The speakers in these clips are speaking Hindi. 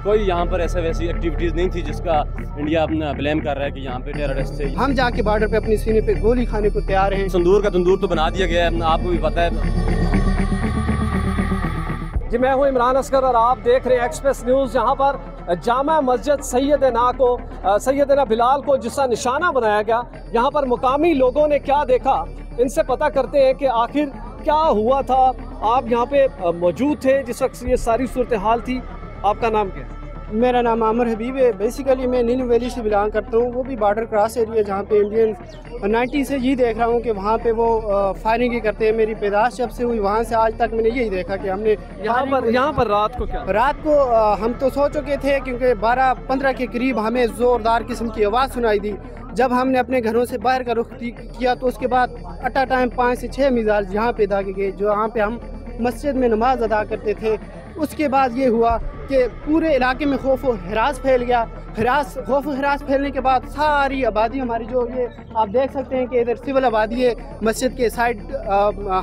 कोई यहाँ पर ऐसे वैसी एक्टिविटीज़ नहीं थी जिसका इंडिया अपना ब्लेम कर रहा है कि यहाँ पे टेररिस्ट थे। हम जाके बॉर्डर पे अपनी सीने पे गोली खाने को तैयार हैं। तंदूर का तंदूर तो बना दिया गया है, आपको भी पता है। जी, मैं हूँ इमरान असगर और आप देख रहे हैं एक्सप्रेस न्यूज़। यहाँ पर जामा मस्जिद सैयदना बिलाल को जिसका निशाना बनाया गया, यहाँ पर मुकामी लोगों ने क्या देखा, इनसे पता करते हैं कि आखिर क्या हुआ था। आप यहाँ पे मौजूद थे जिस वक्त ये सारी सूरत हाल थी। आपका नाम क्या है? मेरा नाम आमिर हबीब है। बेसिकली मैं नीलम वैली से बिलोंग करता हूँ, वो भी बॉर्डर क्रॉस एरिया जहाँ पे इंडियन 90 से ये देख रहा हूँ कि वहाँ पे वो फायरिंग ही करते हैं। मेरी पैदाश जब से हुई वहाँ से आज तक मैंने यही देखा कि हमने यहाँ पर रात को क्या रात को हम तो सो चुके थे क्योंकि 12-15 के करीब हमें ज़ोरदार किस्म की आवाज़ सुनाई दी। जब हमने अपने घरों से बाहर का रुख किया तो उसके बाद अटा टाइम 5 से 6 मिसाइल यहाँ पे दागे गए, जो यहाँ पे हम मस्जिद में नमाज अदा करते थे। उसके बाद ये हुआ कि पूरे इलाके में खौफ व हरास फैल गया। खौफ व हरास फैलने के बाद सारी आबादी हमारी, जो ये आप देख सकते हैं कि इधर सिविल आबादी है, मस्जिद के साइड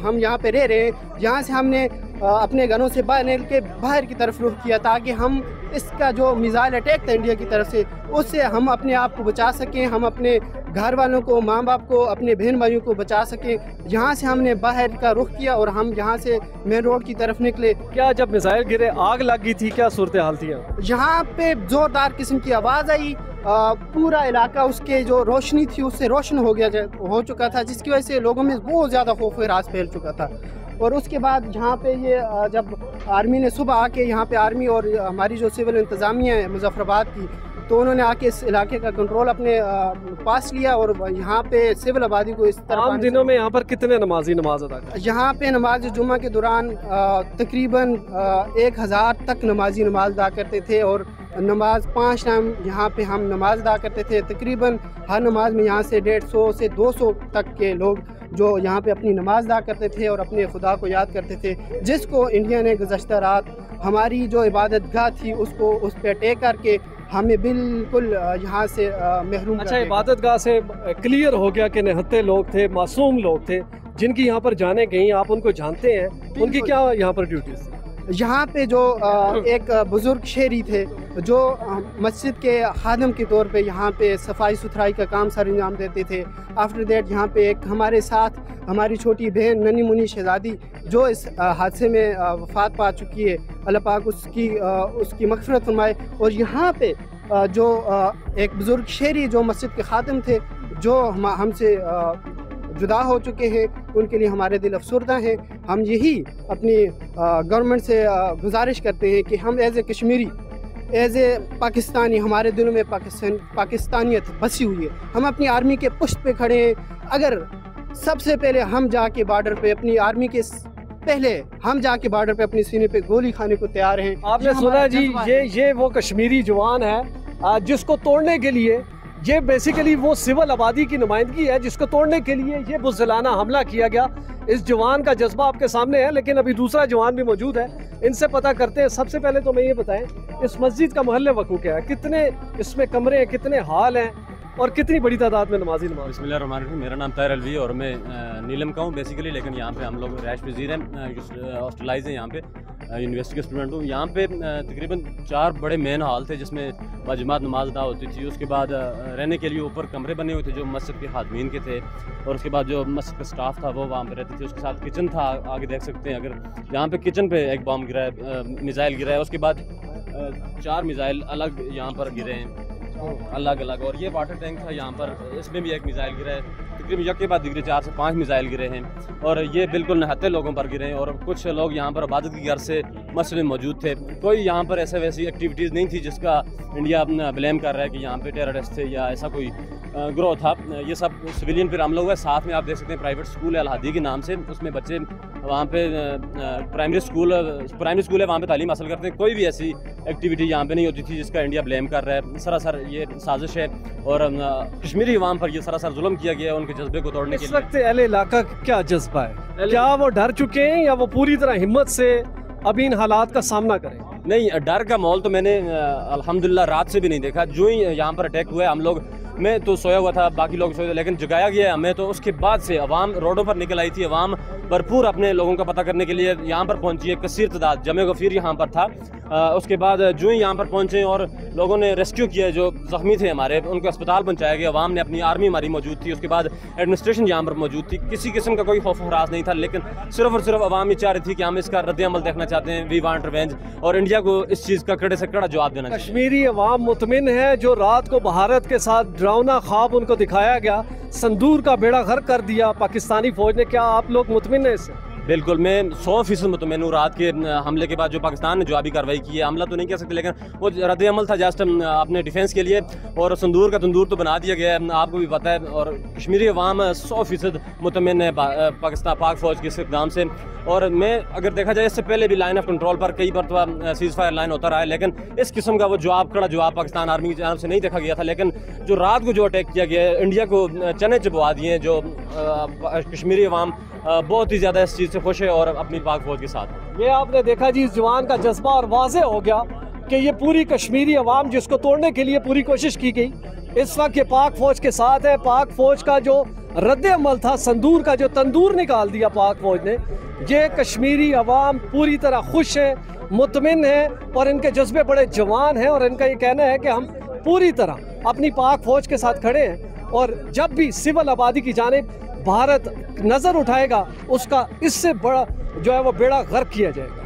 हम यहाँ पे रह रहे हैं। यहाँ से हमने अपने घरों से बाहर की तरफ रुख किया ताकि हम इसका जो मिसाइल अटैक था इंडिया की तरफ से, उससे हम अपने आप को बचा सकें, हम अपने घर वालों को, माँ बाप को, अपने बहन भाइयों को बचा सकें। यहाँ से हमने बाहर का रुख किया और हम यहाँ से मेन रोड की तरफ निकले। क्या जब मिसाइल गिरे आग लग गई थी? क्या सूरत हाल थी? यहाँ पे जोरदार किस्म की आवाज़ आई, पूरा इलाका उसके जो रोशनी थी उससे रोशन हो चुका था, जिसकी वजह से लोगों में बहुत ज़्यादा खौफ व हरास फैल चुका था। और उसके बाद यहाँ पे ये जब आर्मी ने सुबह आके, यहाँ पे आर्मी और हमारी जो सिविल इंतज़ामिया है मुजफ्फराबाद की, तो उन्होंने आके इस इलाके का कंट्रोल अपने पास लिया और यहाँ पे सिविल आबादी को इस तरह। आम दिनों में यहाँ पर कितने नमाजी नमाज अदा करते हैं? यहाँ पे नमाज जुम्मा के दौरान तकरीबन 1000 तक नमाजी नमाज अदा करते थे और नमाज 5 टाइम यहाँ पे हम नमाज अदा करते थे। तकरीबन हर नमाज में यहाँ से 150 से 200 तक के लोग जो यहाँ पे अपनी नमाज अदा करते थे और अपने खुदा को याद करते थे, जिसको इंडिया ने गुज़श्ता रात हमारी जो इबादत गाह थी उसको उस पर अटैक करके हमें बिल्कुल यहाँ से महरूम। अच्छा, इबादत गाह से क्लियर हो गया कि निहत्ते लोग थे, मासूम लोग थे जिनकी यहाँ पर जाने गई। आप उनको जानते हैं, उनकी क्या यहाँ पर ड्यूटीज थी? यहाँ पे जो एक बुज़ुर्ग शहरी थे जो मस्जिद के खादम के तौर पे यहाँ पे सफाई सुथराई का काम सर अंजाम देते थे। आफ्टर दैट यहाँ पे एक हमारे साथ हमारी छोटी बहन ननी मुनी शहजादी जो इस हादसे में वफ़ात पा चुकी है, अल्लाह पाक उसकी मग़फ़िरत फरमाए। और यहाँ पे जो एक बुज़ुर्ग शहरी जो मस्जिद के खादम थे जो हमसे जुदा हो चुके हैं, उनके लिए हमारे दिल अफसरदा हैं। हम यही अपनी गवर्नमेंट से गुजारिश करते हैं कि हम as a Kashmiri, as a Pakistani, हमारे दिलों में पाकिस्तानियत बसी हुई है। हम अपनी आर्मी के पुष्ट पे खड़े हैं। अगर सबसे पहले हम जाके बॉर्डर पे अपनी आर्मी के हम जाके बॉर्डर पे अपनी सीने पे गोली खाने को तैयार हैं। आपने सुना जी, ये वो कश्मीरी जवान है जिसको तोड़ने के लिए, ये बेसिकली वो सिविल आबादी की नुमाइंदगी है जिसको तोड़ने के लिए ये बुज़दिलाना हमला किया गया। इस जवान का जज्बा आपके सामने है, लेकिन अभी दूसरा जवान भी मौजूद है, इनसे पता करते हैं। सबसे पहले तो मैं ये बताएं, इस मस्जिद का मोहल्ले वकू क्या है, कितने इसमें कमरे हैं, कितने हाल हैं और कितनी बड़ी तादाद में नमाजी नमाज? बिस्मिल्लाहिर्रहमानिर्रहीम। मेरा नाम ताहिर अलवी और मैं नीलम का हूँ बेसिकली, लेकिन यहाँ पे हम लोग रैश पजीर हैं, हॉस्टलाइज हैं यहाँ पे, यूनिवर्सिटी के स्टूडेंट हूँ। यहाँ पे तकरीबन 4 बड़े मेन हॉल थे जिसमें बाजमात नमाज अदा होती थी। उसके बाद रहने के लिए ऊपर कमरे बने हुए थे जो मस्जिद के खादमीन के थे, और उसके बाद जो मस्जिद का स्टाफ था वो वहाँ पे रहते थे। उसके साथ किचन था, आगे देख सकते हैं। अगर यहाँ पे किचन पे एक बम गिरा है, मिसाइल गिरा है। उसके बाद 4 मिसाइल अलग यहाँ पर गिरे हैं, अलग अलग। और ये वाटर टैंक था यहाँ पर, इसमें भी एक मिसाइल गिरा है। तकरीबन यक के बाद गिरे 4 से 5 मिसाइल गिरे हैं, और ये बिल्कुल निहत्ते लोगों पर गिरे हैं। और कुछ लोग यहाँ पर इबादत की गर्ज से मस्जिद में मौजूद थे। कोई यहाँ पर ऐसे वैसी एक्टिविटीज़ नहीं थी जिसका इंडिया अपना ब्लेम कर रहा है कि यहाँ पे टेररिस्ट थे या ऐसा कोई ग्रोह था। ये सब सिविलियन पर हमला हुआ है। साथ में आप देख सकते हैं प्राइवेट स्कूल है अल-हादी के नाम से, उसमें बच्चे वहाँ पे प्राइमरी स्कूल है, वहाँ पे तालीम हासिल करते हैं। कोई भी ऐसी एक्टिविटी यहाँ पे नहीं होती थी जिसका इंडिया ब्लेम कर रहा है। सरासर ये साजिश है और कश्मीरी अवाम पर ये सरासर जुल्म किया गया है उनके जज्बे को तोड़ने के लिए। इस वक्त अहले इलाका क्या जज्बा है? क्या वो डर चुके हैं या वो पूरी तरह हिम्मत से अभी इन हालात का सामना करें? नहीं, डर का माहौल तो मैंने अल्हम्दुलिल्लाह रात से भी नहीं देखा। जो ही यहाँ पर अटैक हुआ है, हम लोग मैं तो सोया हुआ था, बाकी लोग सोए थे, लेकिन जगाया गया हमें। तो उसके बाद से अवाम रोडों पर निकल आई थी, अवाम भरपूर अपने लोगों का पता करने के लिए यहाँ पर पहुँची है। कसीर तादाद जमे गफीर यहाँ पर था। उसके बाद जो ही यहाँ पर पहुँचे और लोगों ने रेस्क्यू किया, जो ज़ख्मी थे हमारे उनको अस्पताल पहुँचाया गया। अवाम ने अपनी आर्मी हमारी मौजूद थी, उसके बाद एडमिनिस्ट्रेशन यहाँ पर मौजूद थी। किसी किस्म का कोई खौफ हरास नहीं था, लेकिन सिर्फ और सिर्फ अवाम ये चाह रही थी कि हम इसका रद्द-ए-अमल देखना चाहते हैं। वी वांट रिवेंज, और इंडिया को इस चीज़ का कड़े से कड़ा जवाब देना चाहिए। कश्मीरी अवाम मुतमिन है। जो रात को भारत के साथ डरावना ख्वाब उनको दिखाया गया, संदूर का बेड़ा गर्क कर दिया पाकिस्तानी फौज ने, क्या आप लोग मुतमिन हैं इससे? बिल्कुल, मैं 100% मुतमईन हूँ। रात के हमले के बाद जो पाकिस्तान ने जवाबी कार्रवाई की है, हमला तो नहीं कह सकते, लेकिन वो रद्द अमल था जस्ट अपने डिफेंस के लिए, और संदूर का तंदूर तो बना दिया गया है, आपको भी पता है। और कश्मीरी अवाम 100% मुतमईन है पाक फ़ौज के इस इक़दाम से। और मैं अगर देखा जाए, इससे पहले भी लाइन ऑफ कंट्रोल पर कई बार सीज़ फायर लाइन होता रहा है, लेकिन इस किस्म का वो कड़ा जवाब पाकिस्तान आर्मी की जानब से नहीं देखा गया था। लेकिन जो रात को जो अटैक किया गया है, इंडिया को चने चबवा दिए हैं। जो कश्मीरी अवाम बहुत ही ज़्यादा इस चीज़ से खुश है और अपनी पाक फौज के साथ। ये आपने देखा जी, इस जवान का जज्बा, और वाज़ेह हो गया कि ये पूरी कश्मीरी अवाम जिसको तोड़ने के लिए पूरी कोशिश की गई, इस वक्त ये पाक फौज के साथ है। पाक फौज का जो रद्द अमल था, संदूर का जो तंदूर निकाल दिया पाक फौज ने, ये कश्मीरी अवाम पूरी तरह खुश है, मुतमिन है, और इनके जज्बे बड़े जवान हैं। और इनका ये कहना है कि हम पूरी तरह अपनी पाक फौज के साथ खड़े हैं, और जब भी सिविल आबादी की जानिब भारत नज़र उठाएगा, उसका इससे बड़ा जो है वो बेड़ा गर्क किया जाएगा।